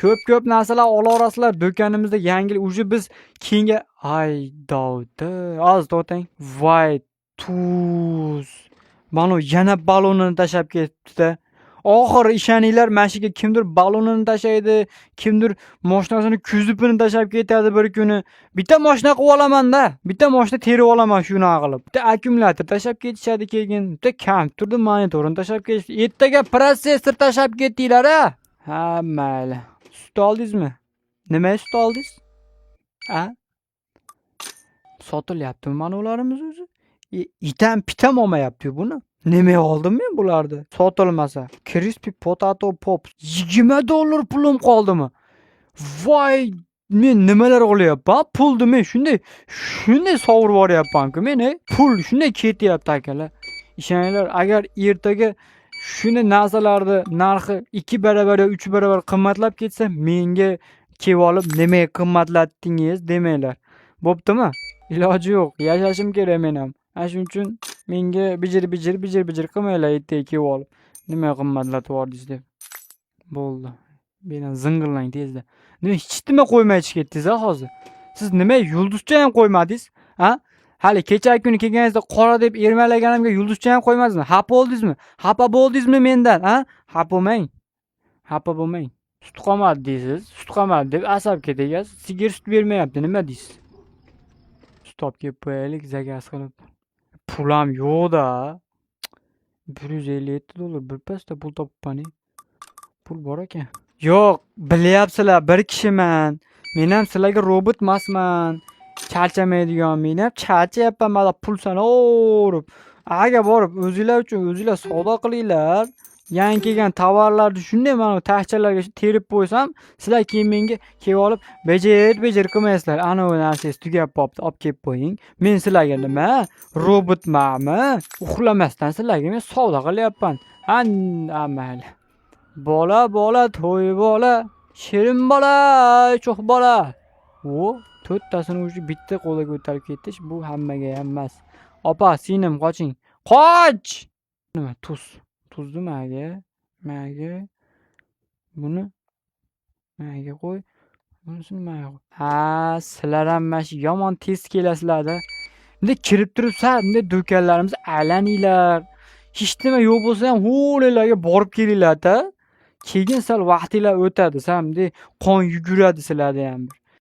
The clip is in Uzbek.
Ko'p narsalar olaverasizlar do'konimizda yangi уже biz keyingi ay Davda oz to'xtang. Voy tuz. Mana yana balonini tashlab ketdi-da. Oxiri ishoninglar, mana shu yerga kimdir balonini tashlaydi, kimdir mashinasini kuzupini tashlab ketadi bir kuni. Bitta mashina qilib olaman-da. Bitta mashina terib olaman shunaqa qilib. Bitta akkumulyator tashlab ketishadi keyin. Bitta kompyuterni monitorini tashlab ketishdi. Ertaga protsessor tashlab ketdinglar-a? Ha, mayli. Sut oldingizmi? Nima sut oldingiz? A? Sotilyaptimi mana ularimiz o'zi? Itam olmayapti buni. Nima oldim men bularni? Sotilmasa. Crispy potato pops $20 pulim qoldimi? Voy, men nimalar olyapman? Pulni men shunday sovurib yuboryapman-ku men. Pul shunday ketyapti akalar. Ishoninglar, agar ertaga shuni narsalarni narxi 2 barobar yo 3 barobar qimmatlab ketsa, menga kelib olib nimaga qimmatlatdingiz demanglar. Bo'ptimi? Iloji yo'q, yashashim kerak men ham. Shuning uchun menga bijir qilmanglar ertaga kelib olib. Nimaga qimmatlatib yubordingiz deb. Bo'ldi. Mendan zing'irlang tezda. Nima hech nima qo'ymay chiqib ketdingiz hozir? Siz nima yulduzcha ham qo'ymadingiz? Ha? Hali kecha kuni kelganingizda qora deb ermalaganimga yulduzcha ham qo'ymadingizmi? Xafa bo'ldingizmi? Xafa bo'ldingizmi mendan, ha? Xafa bo'lmang. Xafa bo'lmang. Sut qolmadi deysiz. Sut qolmadi deb asabga tegasiz. Sigir sut bermayapti, nima deysiz? Sut olib kelib qo'yaylik zakas qilib. Pulam yo'q-da. $157 birpasda pul topibman. Pul bor ekan. Yo'q, bilyapsizlar, bir kishiman. Men ham sizlarga robot emasman. Charchamaydigan, men ham charchayapman mana pul sanaverib. Aga borib o'zinglar uchun o'zinglar savdo qilinglar. Yangi kelgan tovarlarni shunday mana tashchalarga terib qo'ysam, sizlar keyin menga kelib olib bejir qilmaysizlar. Ana bu narsangiz tugab qopti, olib kelib qo'ying. Men sizlarga nima? Robotmanmi? Uxlamasdan sizlarga men savdo qilyapman. Mayli. Bola, to'y bola, shirin bola, cho'q bola. To'rttasini o'zi bitta qo'lga ko'tarib ketish bu hammaga ham emas. Opa, singlim qoching. Qoch! Nima tuz? Tuzni maga. Buni maga qo'y. Bunisini maga qo'y. Ha, sizlar ham mana shu yomon tez kelasizlar-da. Bunday kirib turibsa, bunday do'konlarimiz aylaninglar. Hech nima yo'q bo'lsa ham ho'llarga borib kelinglar-da. Keyin sal vaqtinglar o'tadi, samdi qon yuguradi sizlarda ham.